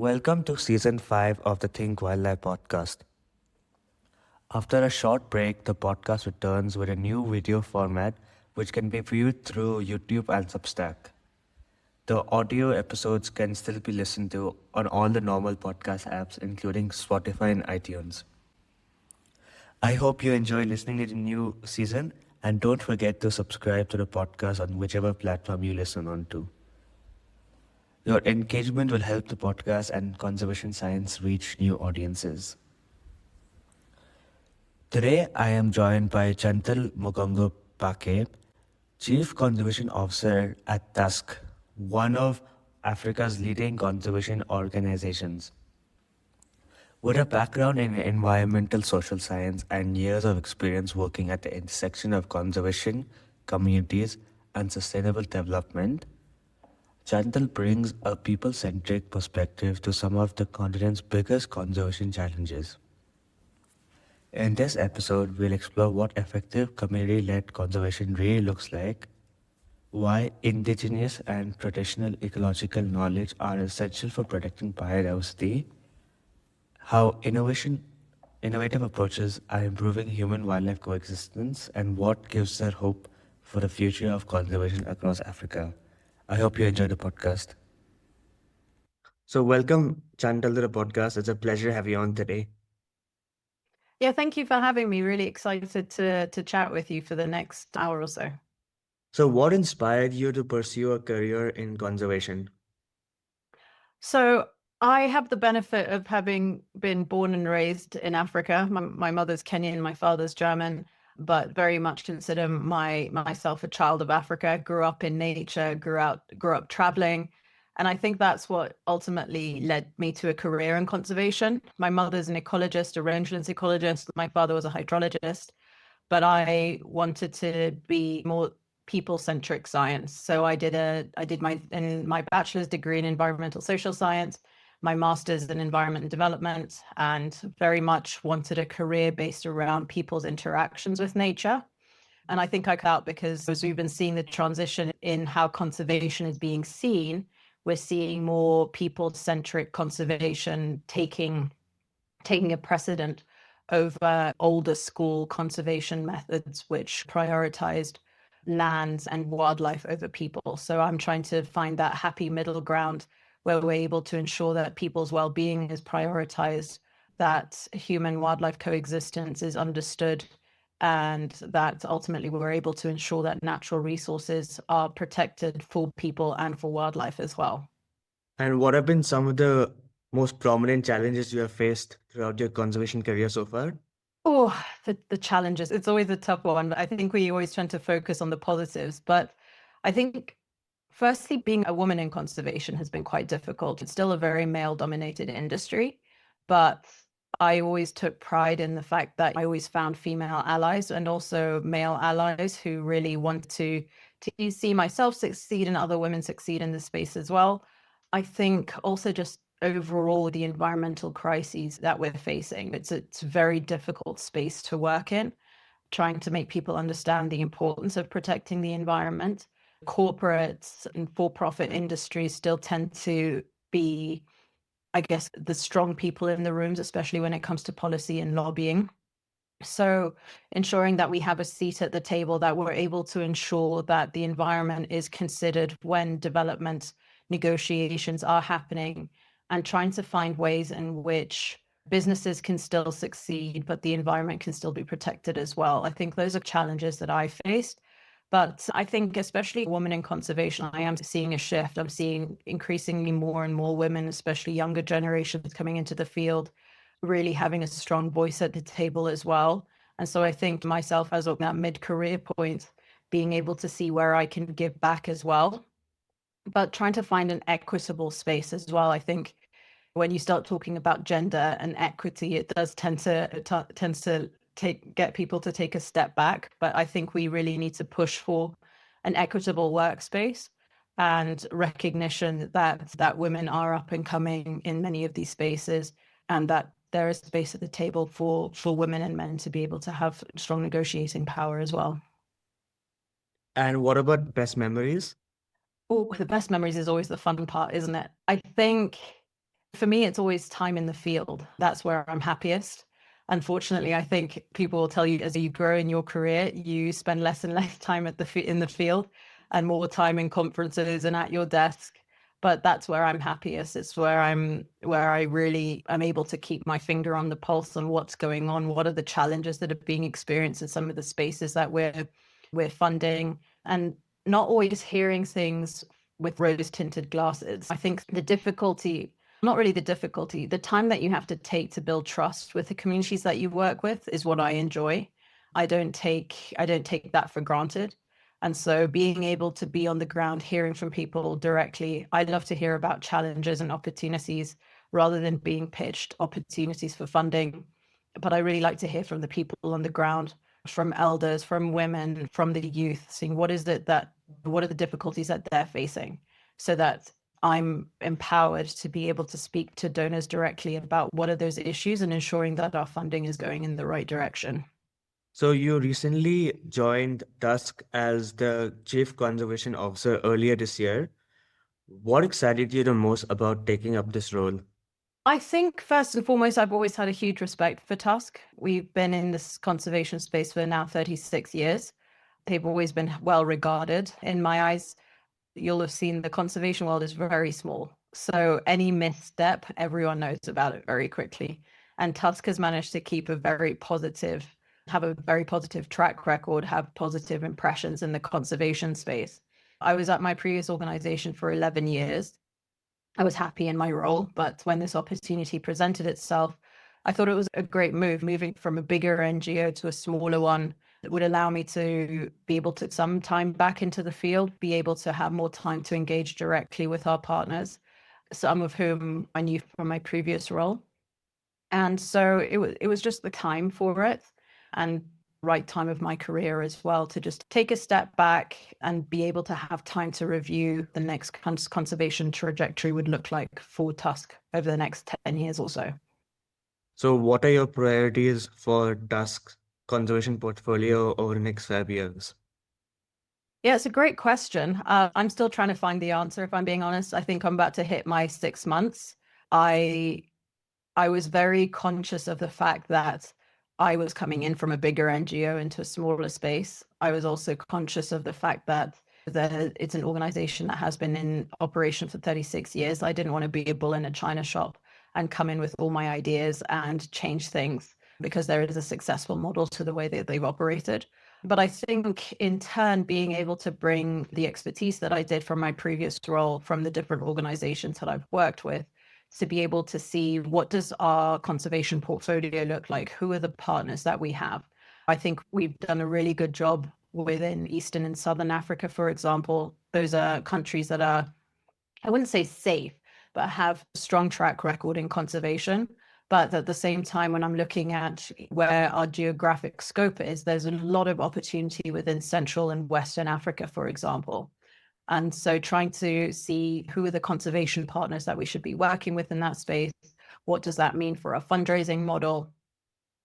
Welcome to Season 5 of the Think Wildlife podcast. After a short break, the podcast returns with a new video format which can be viewed through YouTube and Substack. The audio episodes can still be listened to on all the normal podcast apps, including Spotify and iTunes. I hope you enjoy listening to the new season, and don't forget to subscribe to the podcast on whichever platform you listen on to. Your engagement will help the podcast and conservation science reach new audiences. Today, I am joined by Chantal Migongo Baké, Chief Conservation Officer at Tusk, one of Africa's leading conservation organizations. With a background in environmental social science and years of experience working at the intersection of conservation, communities, and sustainable development, Chantal brings a people-centric perspective to some of the continent's biggest conservation challenges. In this episode, we'll explore what effective community-led conservation really looks like, why indigenous and traditional ecological knowledge are essential for protecting biodiversity, how innovative approaches are improving human-wildlife coexistence, and what gives her hope for the future of conservation across Africa. I hope you enjoy the podcast. So welcome, Chantal, to the podcast. It's a pleasure to have you on today. Yeah, thank you for having me. Really excited to chat with you for the next hour or so. So what inspired you to pursue a career in conservation? So I have the benefit of having been born and raised in Africa. My mother's Kenyan, my father's German, but very much consider myself a child of Africa. Grew up in nature, grew up traveling. And I think that's what ultimately led me to a career in conservation. My mother's an ecologist, a rangelands ecologist. My father was a hydrologist, but I wanted to be more people-centric science. So I did my bachelor's degree in environmental social science, my master's in environment and development, and very much wanted a career based around people's interactions with nature. And I think I cut out because as we've been seeing the transition in how conservation is being seen, we're seeing more people-centric conservation taking a precedent over older school conservation methods, which prioritized lands and wildlife over people. So I'm trying to find that happy middle ground where we're able to ensure that people's well-being is prioritized, that human-wildlife coexistence is understood, and that ultimately we're able to ensure that natural resources are protected for people and for wildlife as well. And what have been some of the most prominent challenges you have faced throughout your conservation career so far? Oh, the challenges. It's always a tough one. I think we always tend to focus on the positives, but I think firstly, being a woman in conservation has been quite difficult. It's still a very male-dominated industry, but I always took pride in the fact that I always found female allies and also male allies who really want to see myself succeed and other women succeed in this space as well. I think also just overall the environmental crises that we're facing. It's a very difficult space to work in, trying to make people understand the importance of protecting the environment. Corporates and for-profit industries still tend to be, I guess, the strong people in the rooms, especially when it comes to policy and lobbying. So ensuring that we have a seat at the table, that we're able to ensure that the environment is considered when development negotiations are happening, and trying to find ways in which businesses can still succeed, but the environment can still be protected as well. I think those are challenges that I faced. But I think especially women in conservation, I am seeing a shift. I'm seeing increasingly more and more women, especially younger generations coming into the field, really having a strong voice at the table as well. And so I think myself as at that mid-career point, being able to see where I can give back as well, but trying to find an equitable space as well. I think when you start talking about gender and equity, it does tends to get people to take a step back. But I think we really need to push for an equitable workspace and recognition that women are up and coming in many of these spaces, and that there is space at the table for women and men to be able to have strong negotiating power as well. And what about best memories? Oh, the best memories is always the fun part, isn't it? I think For me, it's always time in the field. That's where I'm happiest. Unfortunately, I think people will tell you as you grow in your career, you spend less and less time in the field and more time in conferences and at your desk. But that's where I'm happiest. It's where I really am able to keep my finger on the pulse on what's going on, what are the challenges that are being experienced in some of the spaces that we're funding, and not always hearing things with rose tinted glasses. I think the difficulty, not really the difficulty, the time that you have to take to build trust with the communities that you work with is what I enjoy. I don't take that for granted. And so being able to be on the ground, hearing from people directly, I love to hear about challenges and opportunities rather than being pitched opportunities for funding. But I really like to hear from the people on the ground, from elders, from women, from the youth, seeing what are the difficulties that they're facing, so that I'm empowered to be able to speak to donors directly about what are those issues and ensuring that our funding is going in the right direction. So you recently joined Tusk as the Chief Conservation Officer earlier this year. What excited you the most about taking up this role? I think first and foremost, I've always had a huge respect for Tusk. We've been in this conservation space for now 36 years. They've always been well regarded. In my eyes, you'll have seen the conservation world is very small. So any misstep, everyone knows about it very quickly. And Tusk has managed to have a very positive track record, have positive impressions in the conservation space. I was at my previous organization for 11 years. I was happy in my role, but when this opportunity presented itself, I thought it was a great move, moving from a bigger NGO to a smaller one that would allow me to be able to some time back into the field, be able to have more time to engage directly with our partners, some of whom I knew from my previous role. And so it was just the time for it, and right time of my career as well, to just take a step back and be able to have time to review the next conservation trajectory would look like for Tusk over the next 10 years or so. So what are your priorities for Tusk's conservation portfolio over the next 5 years? Yeah, it's a great question. I'm still trying to find the answer, if I'm being honest. I think I'm about to hit my 6 months. I was very conscious of the fact that I was coming in from a bigger NGO into a smaller space. I was also conscious of the fact that it's an organization that has been in operation for 36 years. I didn't want to be a bull in a china shop and come in with all my ideas and change things, because there is a successful model to the way that they've operated. But I think in turn, being able to bring the expertise that I did from my previous role from the different organizations that I've worked with, to be able to see what does our conservation portfolio look like? Who are the partners that we have? I think we've done a really good job within Eastern and Southern Africa, for example. Those are countries that are, I wouldn't say safe, but have a strong track record in conservation. But at the same time, when I'm looking at where our geographic scope is, there's a lot of opportunity within Central and Western Africa, for example. And so trying to see who are the conservation partners that we should be working with in that space. What does that mean for our fundraising model?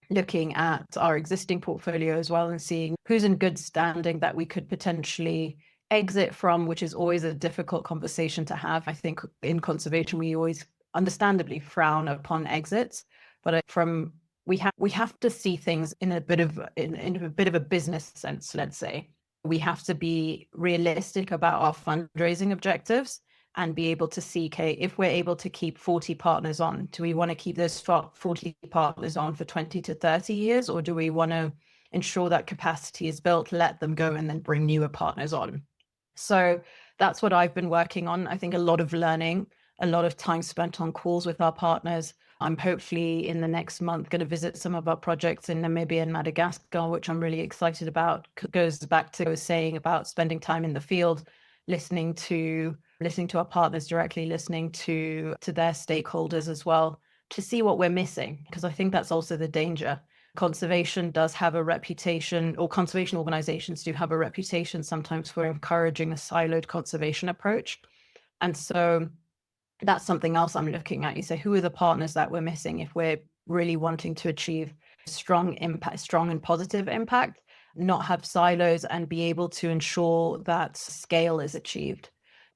Looking at our existing portfolio as well and seeing who's in good standing that we could potentially exit from, which is always a difficult conversation to have. I think in conservation, we always understandably frown upon exits, but we have to see things in a bit of a business sense, let's say. We have to be realistic about our fundraising objectives and be able to see, okay, if we're able to keep 40 partners on, do we want to keep those 40 partners on for 20 to 30 years, or do we want to ensure that capacity is built, let them go, and then bring newer partners on? So that's what I've been working on. I think a lot of learning, a lot of time spent on calls with our partners. I'm hopefully in the next month going to visit some of our projects in Namibia and Madagascar, which I'm really excited about. Goes back to what I was saying about spending time in the field, listening to our partners directly, listening to their stakeholders as well, to see what we're missing, because I think that's also the danger. Conservation does have a reputation, or conservation organizations do have a reputation sometimes for encouraging a siloed conservation approach. And so that's something else I'm looking at. You say, who are the partners that we're missing if we're really wanting to achieve strong impact, strong and positive impact, not have silos, and be able to ensure that scale is achieved.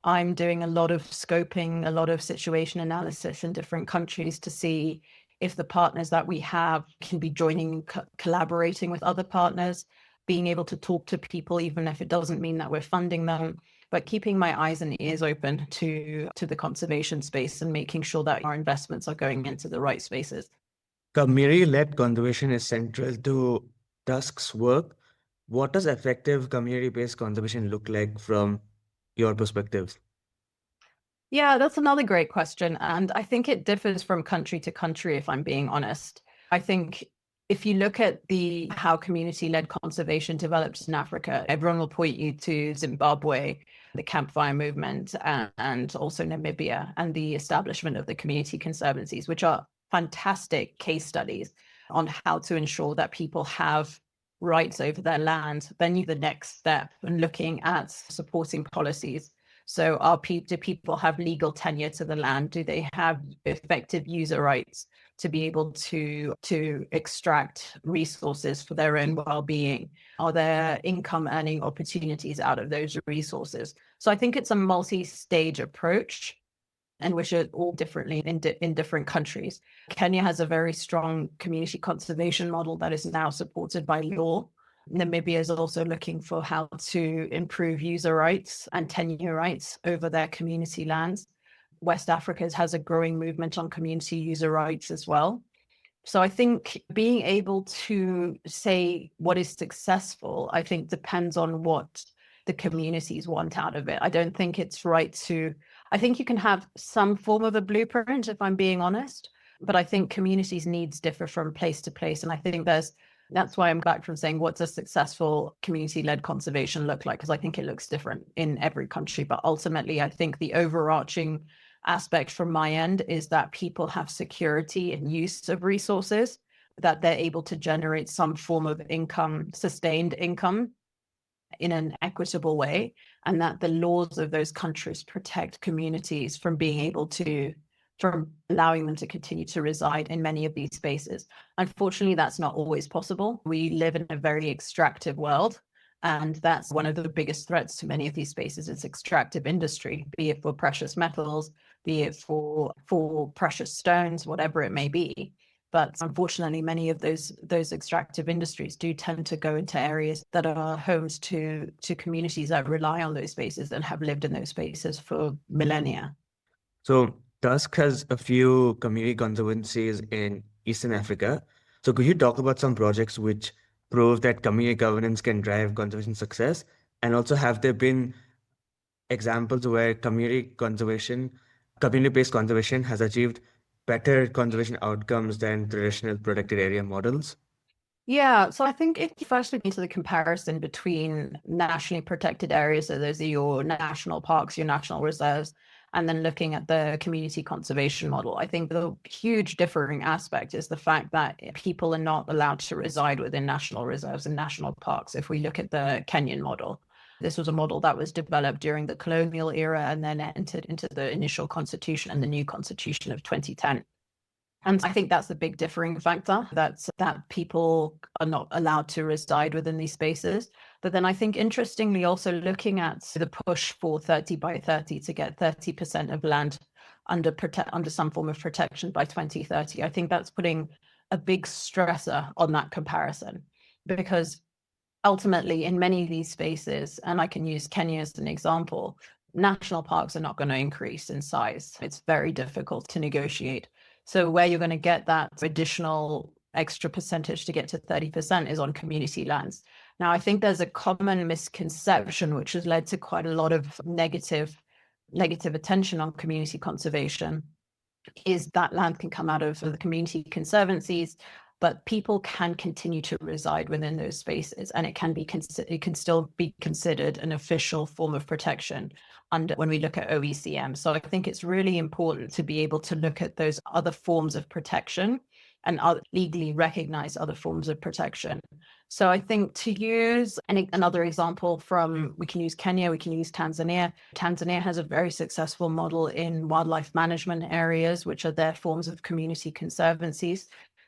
I'm doing a lot of scoping, a lot of situation analysis in different countries to see if the partners that we have can be joining, collaborating with other partners, being able to talk to people, even if it doesn't mean that we're funding them, but keeping my eyes and ears open to the conservation space and making sure that our investments are going into the right spaces. Community-led conservation is central to Tusk's work. What does effective community-based conservation look like from your perspective? Yeah, that's another great question. And I think it differs from country to country, if I'm being honest. I think if you look at the how community-led conservation developed in Africa, everyone will point you to Zimbabwe, the campfire movement, and also Namibia, and the establishment of the community conservancies, which are fantastic case studies on how to ensure that people have rights over their land. Then the next step and looking at supporting policies. So do people have legal tenure to the land? Do they have effective user rights to be able to extract resources for their own well-being? Are there income earning opportunities out of those resources? So I think it's a multi-stage approach, and which are all differently in different countries. Kenya has a very strong community conservation model that is now supported by law. Namibia is also looking for how to improve user rights and tenure rights over their community lands. West Africa has a growing movement on community user rights as well. So I think being able to say what is successful, I think depends on what the communities want out of it. I don't think it's right to, I think you can have some form of a blueprint, if I'm being honest, but I think communities' needs differ from place to place. And I think that's why I'm back from saying, what's a successful community-led conservation look like? Because I think it looks different in every country. But ultimately, I think the overarching aspect from my end is that people have security and use of resources, that they're able to generate some form of income, sustained income in an equitable way, and that the laws of those countries protect communities from being able to, from allowing them to continue to reside in many of these spaces. Unfortunately, that's not always possible. We live in a very extractive world, and that's one of the biggest threats to many of these spaces. It's extractive industry, be it for precious metals, be it for precious stones, whatever it may be. But unfortunately, many of those extractive industries do tend to go into areas that are homes to communities that rely on those spaces and have lived in those spaces for millennia. So Tusk has a few community conservancies in Eastern Africa. So could you talk about some projects which prove that community governance can drive conservation success? And also, have there been examples where community-based conservation has achieved better conservation outcomes than traditional protected area models? Yeah, so I think if you first look into the comparison between nationally protected areas, so those are your national parks, your national reserves, and then looking at the community conservation model, I think the huge differing aspect is the fact that people are not allowed to reside within national reserves and national parks. If we look at the Kenyan model, this was a model that was developed during the colonial era and then entered into the initial constitution and the new constitution of 2010. And I think that's the big differing factor, that people are not allowed to reside within these spaces. But then I think, interestingly, also looking at the push for 30 by 30 to get 30% of land under some form of protection by 2030, I think that's putting a big stressor on that comparison, because ultimately in many of these spaces, and I can use Kenya as an example, national parks are not going to increase in size. It's very difficult to negotiate. So where you're going to get that additional extra percentage to get to 30% is on community lands. Now, I think there's a common misconception which has led to quite a lot of negative attention on community conservation, is that land can come out of the community conservancies, but people can continue to reside within those spaces, and it can still be considered an official form of protection under when we look at OECM. So I think it's really important to be able to look at those other forms of protection and legally recognized other forms of protection. So I think, to use another example from, we can use Kenya, we can use Tanzania. Tanzania has a very successful model in wildlife management areas, which are their forms of community conservancies.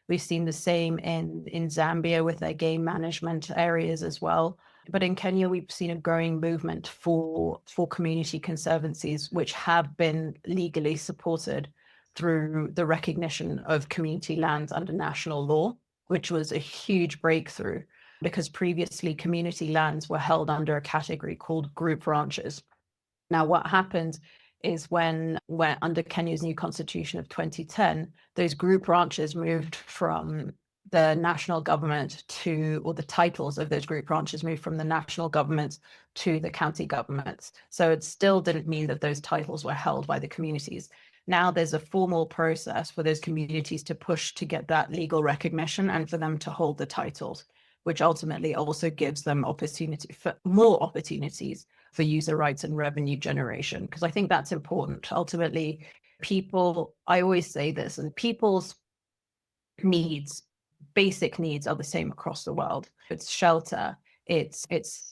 We've seen the same in Zambia with their game management areas as well. But in Kenya, we've seen a growing movement for community conservancies, which have been legally supported through the recognition of community lands under national law, which was a huge breakthrough because previously community lands were held under a category called group ranches. Now, what happened is when under Kenya's new constitution of 2010, those group ranches moved from the national government to, or the titles of those group ranches moved from the national government to the county governments. So it still didn't mean that those titles were held by the communities. Now there's a formal process for those communities to push to get that legal recognition and for them to hold the titles, which ultimately also gives them opportunity for more opportunities for user rights and revenue generation. Because I think that's important. Ultimately, people, I always say this, and people's needs, basic needs are the same across the world. It's shelter, it's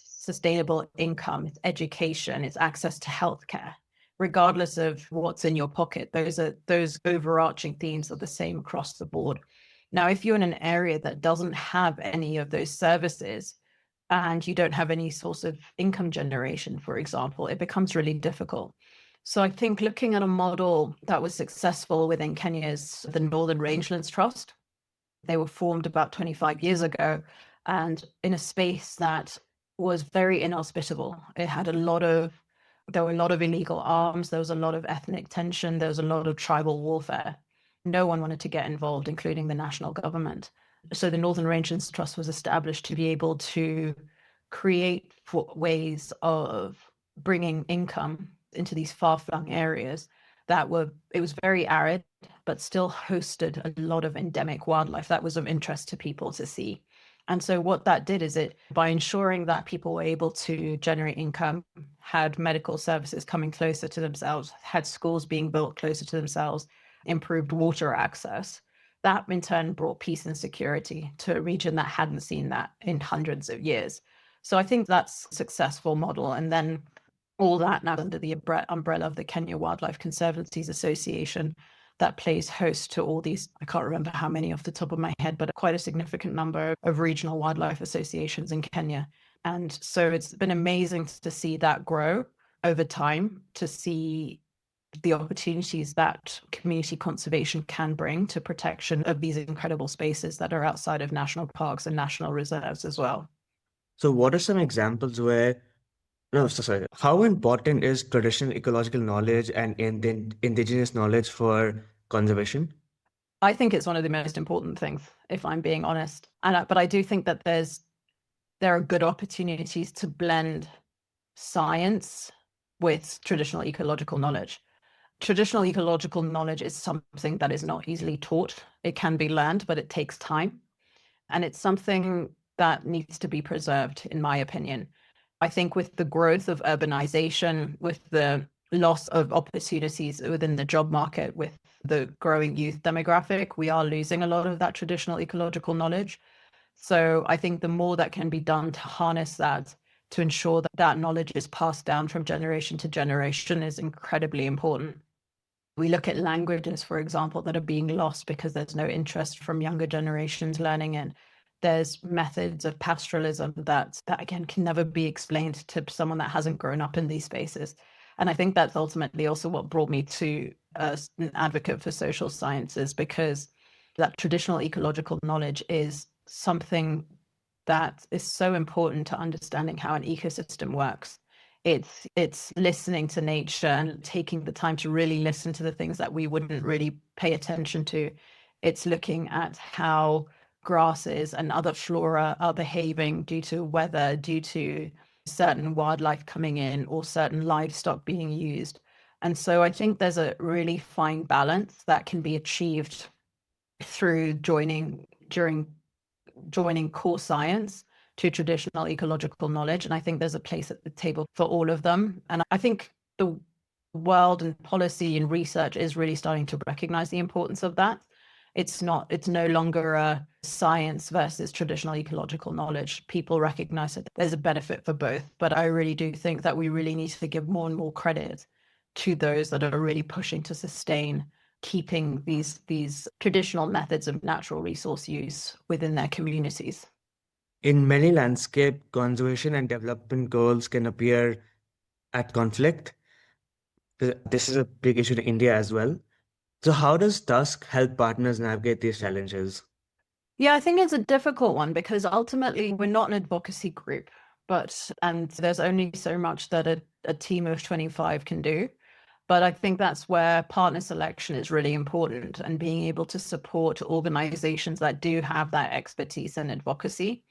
sustainable income, it's education, it's access to healthcare. Regardless of what's in your pocket, those overarching themes are the same across the board. Now, if you're in an area that doesn't have any of those services and you don't have any source of income generation, for example, it becomes really difficult. So I think looking at a model that was successful within Kenya's the Northern Rangelands Trust, they were formed about 25 years ago, and in a space that was very inhospitable. It had there were a lot of illegal arms, there was a lot of ethnic tension, there was a lot of tribal warfare. No one wanted to get involved, including the national government. So the Northern Rangelands Trust was established to be able to create ways of bringing income into these far-flung areas it was very arid, but still hosted a lot of endemic wildlife that was of interest to people to see. And so what that did is by ensuring that people were able to generate income, had medical services coming closer to themselves, had schools being built closer to themselves, improved water access, that in turn brought peace and security to a region that hadn't seen that in hundreds of years. So I think that's a successful model. And then all that now under the umbrella of the Kenya Wildlife Conservancies Association that plays host to all these, I can't remember how many off the top of my head, but quite a significant number of regional wildlife associations in Kenya. And so it's been amazing to see that grow over time, to see the opportunities that community conservation can bring to protection of these incredible spaces that are outside of national parks and national reserves as well. So, what are some examples where, no, so sorry, how important is traditional ecological knowledge and indigenous knowledge for conservation? I think it's one of the most important things, if I'm being honest. But I do think that there are good opportunities to blend science with traditional ecological knowledge. Traditional ecological knowledge is something that is not easily taught. It can be learned, but it takes time. And it's something that needs to be preserved, in my opinion. I think with the growth of urbanization, with the loss of opportunities within the job market, with the growing youth demographic, we are losing a lot of that traditional ecological knowledge. So I think the more that can be done to harness that, to ensure that that knowledge is passed down from generation to generation is incredibly important. We look at languages, for example, that are being lost because there's no interest from younger generations learning it. There's methods of pastoralism that again can never be explained to someone that hasn't grown up in these spaces. And I think that's ultimately also what brought me to as an advocate for social sciences, because that traditional ecological knowledge is something that is so important to understanding how an ecosystem works. It's listening to nature and taking the time to really listen to the things that we wouldn't really pay attention to. It's looking at how grasses and other flora are behaving due to weather, due to certain wildlife coming in or certain livestock being used. And so I think there's a really fine balance that can be achieved through joining core science to traditional ecological knowledge. And I think there's a place at the table for all of them. And I think the world and policy and research is really starting to recognize the importance of that. It's no longer a science versus traditional ecological knowledge. People recognize that there's a benefit for both. But I really do think that we really need to give more and more credit to those that are really pushing to sustain keeping these traditional methods of natural resource use within their communities. In many landscape, conservation and development goals can appear at conflict. This is a big issue in India as well. So, how does Tusk help partners navigate these challenges? Yeah, I think it's a difficult one because ultimately we're not an advocacy group, and there's only so much that a team of 25 can do. But I think that's where partner selection is really important and being able to support organizations that do have that expertise in advocacy.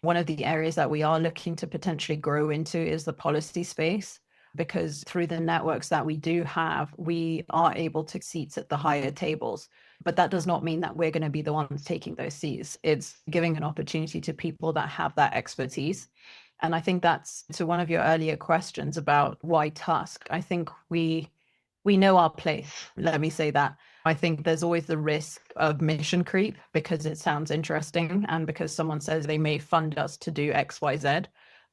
One of the areas that we are looking to potentially grow into is the policy space, because through the networks that we do have, we are able to seats at the higher tables. But that does not mean that we're going to be the ones taking those seats. It's giving an opportunity to people that have that expertise. And I think that's to one of your earlier questions about why Tusk. I think we know our place. Let me say that. I think there's always the risk of mission creep because it sounds interesting and because someone says they may fund us to do X, Y, Z.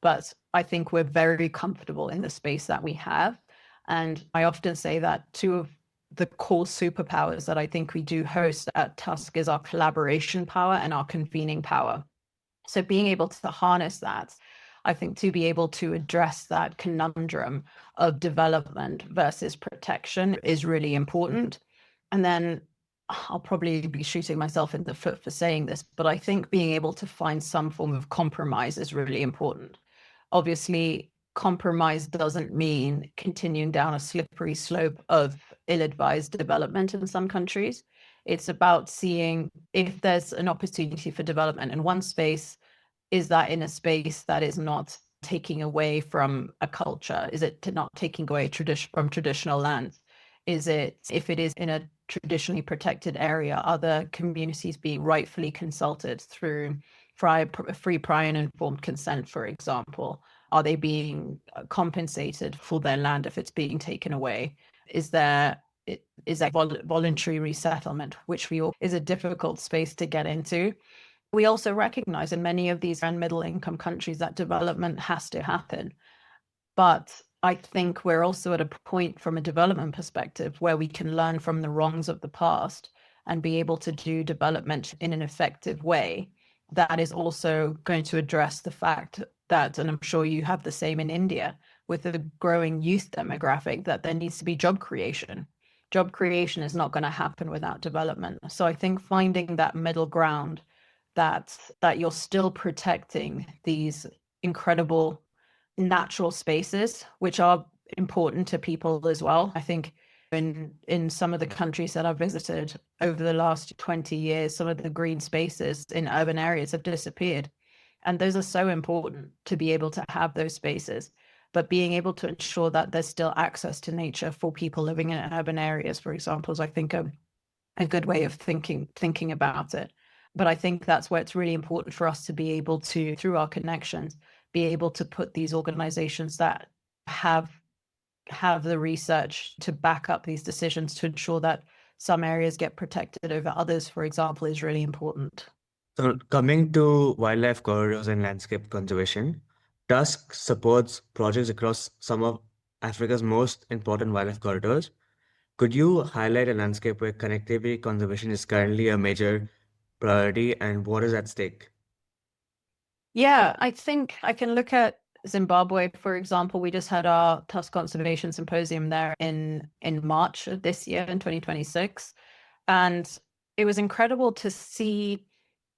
But I think we're very comfortable in the space that we have. And I often say that two of the core superpowers that I think we do host at Tusk is our collaboration power and our convening power. So being able to harness that, I think to be able to address that conundrum of development versus protection is really important. And then I'll probably be shooting myself in the foot for saying this, but I think being able to find some form of compromise is really important. Obviously, compromise doesn't mean continuing down a slippery slope of ill-advised development in some countries. It's about seeing if there's an opportunity for development in one space, is that in a space that is not taking away from a culture? Is it not taking away from traditional lands? Is it, if it is in a traditionally protected area, are the communities being rightfully consulted through free, prior, and informed consent, for example? Are they being compensated for their land if it's being taken away? Is there voluntary resettlement, which is a difficult space to get into. We also recognize in many of these and middle income countries that development has to happen. But I think we're also at a point from a development perspective where we can learn from the wrongs of the past and be able to do development in an effective way that is also going to address the fact that, and I'm sure you have the same in India, with the growing youth demographic, that there needs to be job creation. Job creation is not going to happen without development. So I think finding that middle ground that you're still protecting these incredible natural spaces, which are important to people as well. I think in some of the countries that I've visited over the last 20 years, some of the green spaces in urban areas have disappeared. And those are so important to be able to have those spaces. But being able to ensure that there's still access to nature for people living in urban areas, for example, is I think a good way of thinking about it. But I think that's where it's really important for us to be able to, through our connections, be able to put these organizations that have the research to back up these decisions to ensure that some areas get protected over others, for example, is really important. So, coming to wildlife corridors and landscape conservation, Tusk supports projects across some of Africa's most important wildlife corridors. Could you highlight a landscape where connectivity conservation is currently a major priority and what is at stake? Yeah, I think I can look at Zimbabwe, for example. We just had our Tusk Conservation Symposium there in March of this year, in 2026. And it was incredible to see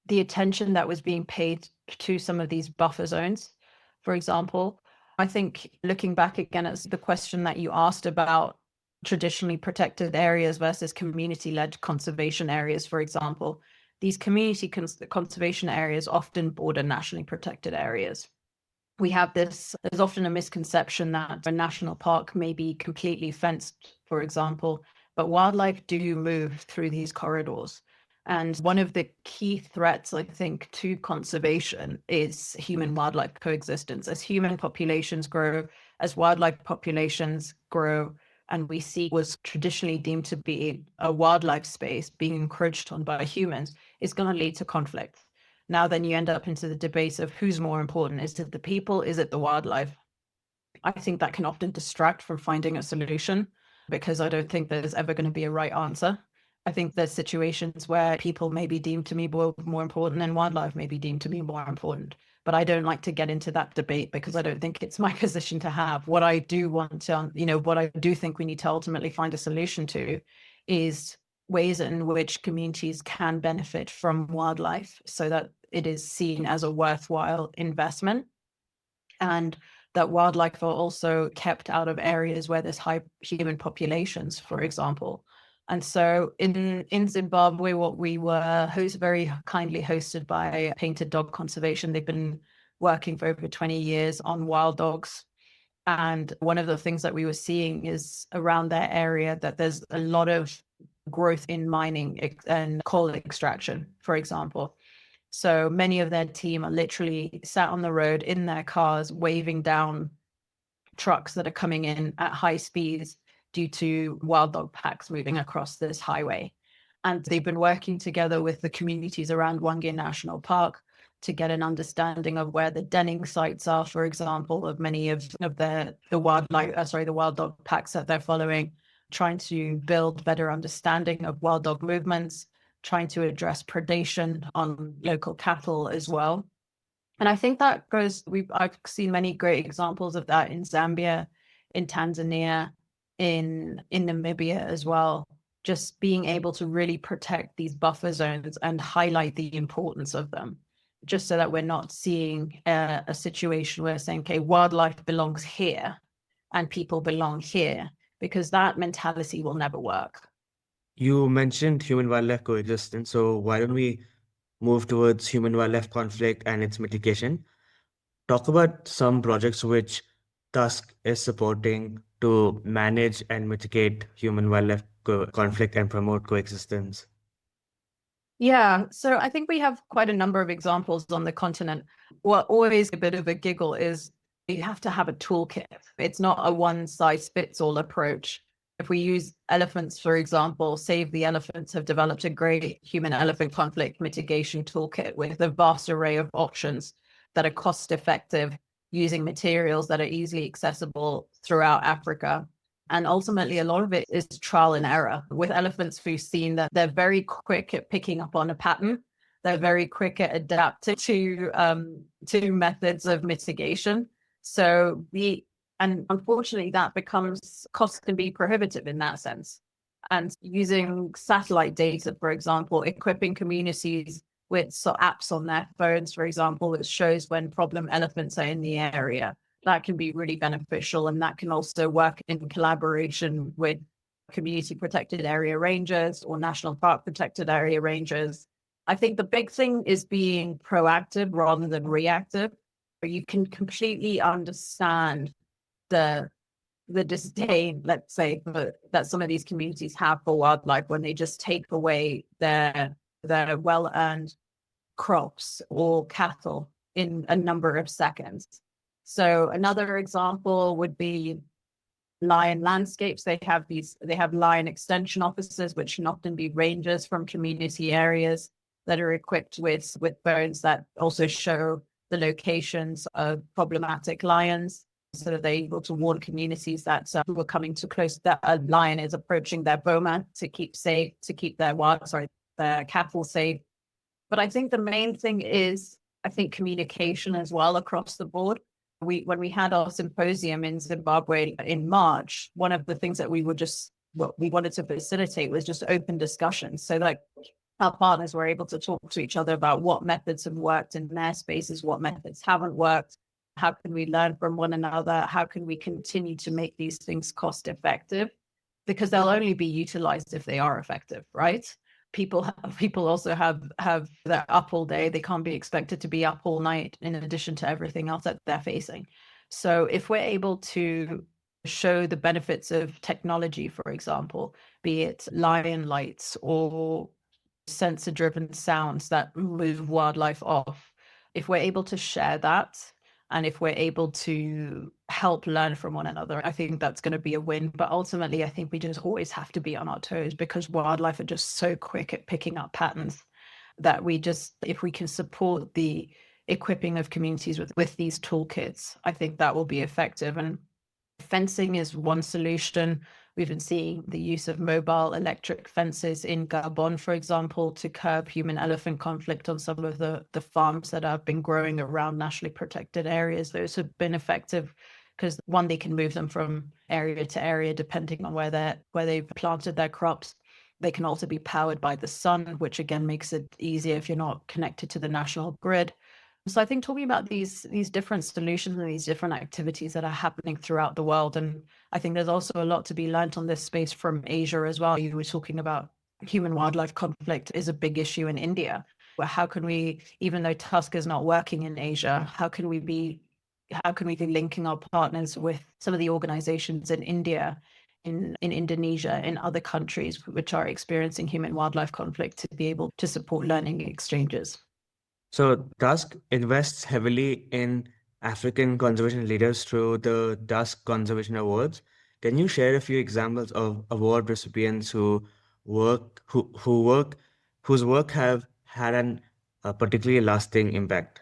the attention that was being paid to some of these buffer zones, for example. I think looking back again at the question that you asked about traditionally protected areas versus community-led conservation areas, for example, these community conservation areas often border nationally protected areas. There's often a misconception that a national park may be completely fenced, for example, but wildlife do move through these corridors. And one of the key threats, I think, to conservation is human wildlife coexistence. As human populations grow, as wildlife populations grow, and we see was traditionally deemed to be a wildlife space being encroached on by humans, is going to lead to conflict. Now then you end up into the debate of who's more important. Is it the people? Is it the wildlife? I think that can often distract from finding a solution because I don't think there's ever going to be a right answer. I think there's situations where people may be deemed to be more important and wildlife may be deemed to be more important. But I don't like to get into that debate because I don't think it's my position to have. What I do want to, what I do think we need to ultimately find a solution to is ways in which communities can benefit from wildlife so that it is seen as a worthwhile investment, and that wildlife are also kept out of areas where there's high human populations, for example. And so in Zimbabwe, what we were very kindly hosted by Painted Dog Conservation. They've been working for over 20 years on wild dogs. And one of the things that we were seeing is around their area that there's a lot of growth in mining and coal extraction, for example. So many of their team are literally sat on the road in their cars, waving down trucks that are coming in at high speeds due to wild dog packs moving across this highway. And they've been working together with the communities around Wange National Park to get an understanding of where the denning sites are, for example, of many of the wild dog packs that they're following, trying to build better understanding of wild dog movements, trying to address predation on local cattle as well. And I think that I've seen many great examples of that in Zambia, in Tanzania, in Namibia as well. Just being able to really protect these buffer zones and highlight the importance of them, just so that we're not seeing a situation where saying, okay, wildlife belongs here and people belong here, because that mentality will never work. You mentioned human-wildlife coexistence, so why don't we move towards human-wildlife conflict and its mitigation? Talk about some projects which Tusk is supporting to manage and mitigate human-wildlife conflict and promote coexistence. Yeah, so I think we have quite a number of examples on the continent. What always a bit of a giggle is you have to have a toolkit. It's not a one-size-fits-all approach. If we use elephants, for example, Save the Elephants have developed a great human-elephant conflict mitigation toolkit with a vast array of options that are cost-effective, using materials that are easily accessible throughout Africa. And ultimately, a lot of it is trial and error. With elephants, we've seen that they're very quick at picking up on a pattern. They're very quick at adapting to methods of mitigation. And unfortunately, that becomes cost can be prohibitive in that sense. And using satellite data, for example, equipping communities with apps on their phones, for example, that shows when problem elephants are in the area, that can be really beneficial. And that can also work in collaboration with community protected area rangers or national park protected area rangers. I think the big thing is being proactive rather than reactive, where you can completely understand the disdain, let's say, that some of these communities have for wildlife when they just take away their well-earned crops or cattle in a number of seconds. So another example would be lion landscapes. They have lion extension officers, which can often be rangers from community areas that are equipped with phones that also show the locations of problematic lions, so that they're able to warn communities that who are coming too close, that a lion is approaching their boma to keep their cattle safe. But I think the main thing is, I think, communication as well across the board. When we had our symposium in Zimbabwe in March, one of the things that we wanted to facilitate was just open discussions, so that our partners were able to talk to each other about what methods have worked in their spaces, what methods haven't worked, how can we learn from one another, how can we continue to make these things cost effective, because they'll only be utilized if they are effective, right? People also have they're up all day. They can't be expected to be up all night in addition to everything else that they're facing. So if we're able to show the benefits of technology, for example, be it lion lights or sensor-driven sounds that move wildlife off, if we're able to share that, and if we're able to help learn from one another, I think that's going to be a win. But ultimately, I think we just always have to be on our toes, because wildlife are just so quick at picking up patterns that if we can support the equipping of communities with these toolkits, I think that will be effective. And Fencing is one solution. We've been seeing the use of mobile electric fences in Gabon, for example, to curb human-elephant conflict on some of the farms that have been growing around nationally protected areas. Those have been effective because, one, they can move them from area to area depending on where they've planted their crops. They can also be powered by the sun, which again makes it easier if you're not connected to the national grid. So I think talking about these different solutions and these different activities that are happening throughout the world, and I think there's also a lot to be learned on this space from Asia as well. You were talking about human wildlife conflict is a big issue in India. Where how can we, even though Tusk is not working in Asia, how can we be linking our partners with some of the organizations in India, in Indonesia, in other countries which are experiencing human wildlife conflict, to be able to support learning exchanges? So Tusk invests heavily in African conservation leaders through the Tusk Conservation Awards. Can you share a few examples of award recipients whose work have had a particularly lasting impact?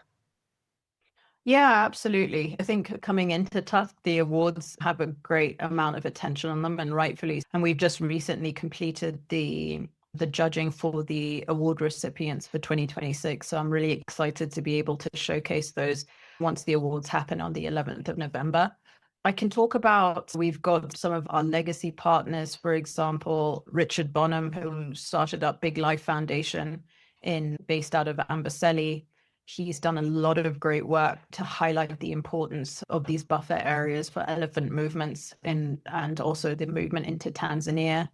Yeah, absolutely. I think coming into Tusk, the awards have a great amount of attention on them, and rightfully. And we've just recently completed the judging for the award recipients for 2026. So I'm really excited to be able to showcase those once the awards happen on the 11th of November. I can talk about, we've got some of our legacy partners, for example, Richard Bonham, who started up Big Life Foundation based out of Amboseli. He's done a lot of great work to highlight the importance of these buffer areas for elephant movements and also the movement into Tanzania.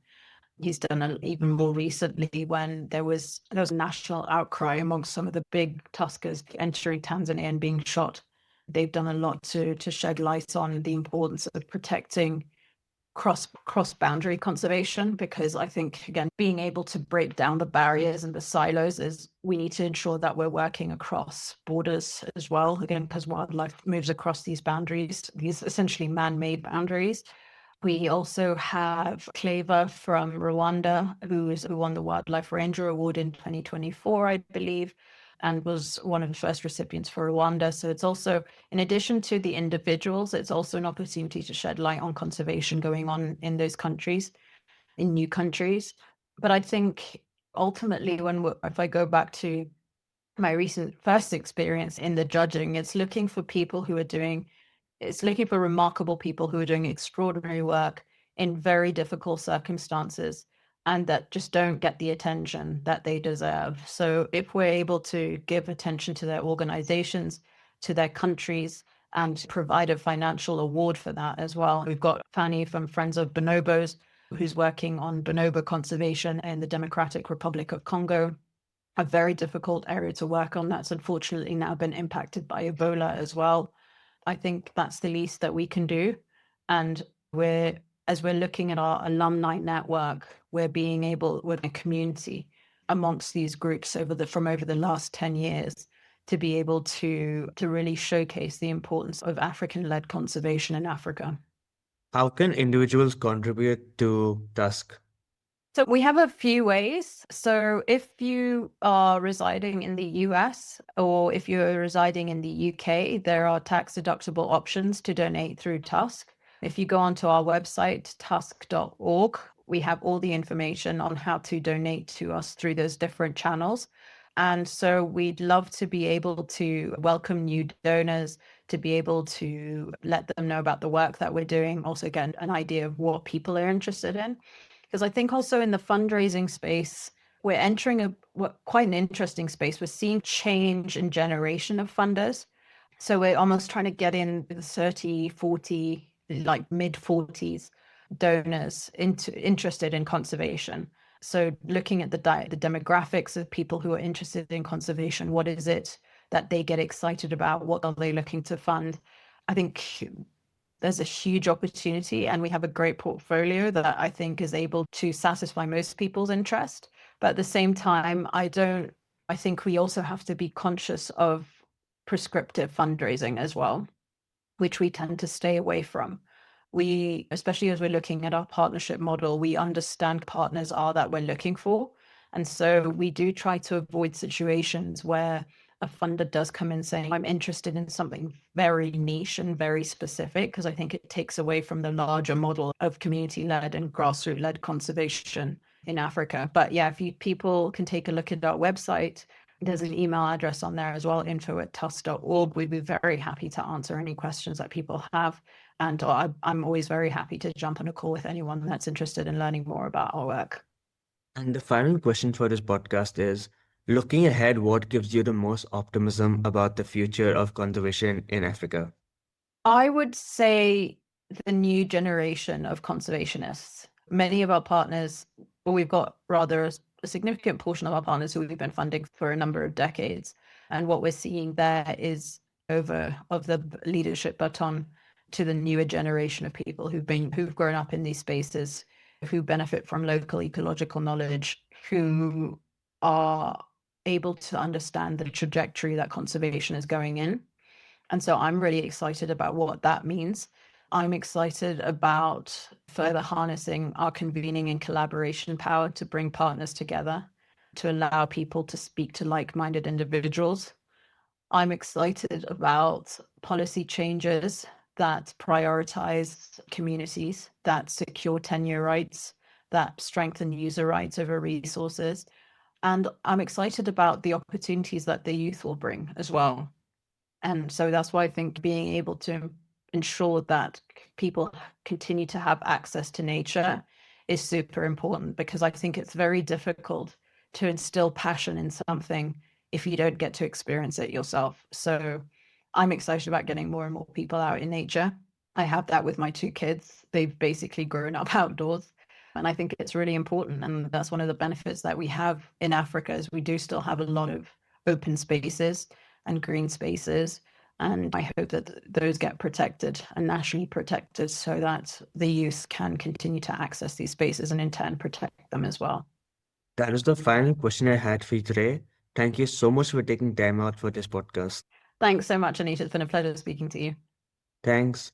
He's done even more recently when there was a national outcry amongst some of the big tuskers entering Tanzania and being shot. They've done a lot to shed light on the importance of protecting cross boundary conservation, because I think, again, being able to break down the barriers and the silos, is we need to ensure that we're working across borders as well, again, because wildlife moves across these boundaries, these essentially man-made boundaries. We also have Clever from Rwanda, who won the Wildlife Ranger Award in 2024, I believe, and was one of the first recipients for Rwanda. So it's also, in addition to the individuals, it's also an opportunity to shed light on conservation going on in those countries, in new countries. But I think ultimately, if I go back to my recent first experience in the judging, it's looking for remarkable people who are doing extraordinary work in very difficult circumstances and that just don't get the attention that they deserve. So if we're able to give attention to their organizations, to their countries, and provide a financial award for that as well. We've got Fanny from Friends of Bonobos, who's working on bonobo conservation in the Democratic Republic of Congo, a very difficult area to work on that's unfortunately now been impacted by Ebola as well. I think that's the least that we can do. And as we're looking at our alumni network, we're a community amongst these groups from over the last 10 years to be able to really showcase the importance of African-led conservation in Africa. How can individuals contribute to Tusk? So we have a few ways. So if you are residing in the US or if you're residing in the UK, there are tax deductible options to donate through Tusk. If you go onto our website, tusk.org, we have all the information on how to donate to us through those different channels. And so we'd love to be able to welcome new donors, to be able to let them know about the work that we're doing. Also, again, an idea of what people are interested in. Because I think also in the fundraising space, we're entering quite an interesting space. We're seeing change in generation of funders. So we're almost trying to get in the 30, 40, like mid 40s donors interested in conservation. So looking at the demographics of people who are interested in conservation, what is it that they get excited about? What are they looking to fund? I think there's a huge opportunity, and we have a great portfolio that I think is able to satisfy most people's interest. But at the same time, I think we also have to be conscious of prescriptive fundraising as well, which we tend to stay away from. Especially as we're looking at our partnership model, we understand partners that we're looking for. And so we do try to avoid situations where a funder does come in saying, I'm interested in something very niche and very specific, because I think it takes away from the larger model of community-led and grassroots-led conservation in Africa. But yeah, if people can take a look at our website, there's an email address on there as well, info@tusk.org. We'd be very happy to answer any questions that people have. And I'm always very happy to jump on a call with anyone that's interested in learning more about our work. And the final question for this podcast is, looking ahead, what gives you the most optimism about the future of conservation in Africa? I would say the new generation of conservationists. Many of our partners, well, we've got rather a significant portion of our partners who we've been funding for a number of decades. And what we're seeing there is over of the leadership baton to the newer generation of people who've grown up in these spaces, who benefit from local ecological knowledge, who are able to understand the trajectory that conservation is going in. And so I'm really excited about what that means. I'm excited about further harnessing our convening and collaboration power to bring partners together, to allow people to speak to like-minded individuals. I'm excited about policy changes that prioritize communities, that secure tenure rights, that strengthen user rights over resources. And I'm excited about the opportunities that the youth will bring as well. And so that's why I think being able to ensure that people continue to have access to nature is super important, because I think it's very difficult to instill passion in something if you don't get to experience it yourself. So I'm excited about getting more and more people out in nature. I have that with my two kids. They've basically grown up outdoors. And I think it's really important. And that's one of the benefits that we have in Africa, is we do still have a lot of open spaces and green spaces. And I hope that those get protected and nationally protected, so that the youth can continue to access these spaces and in turn protect them as well. That is the final question I had for you today. Thank you so much for taking time out for this podcast. Thanks so much, Anish. It's been a pleasure speaking to you. Thanks.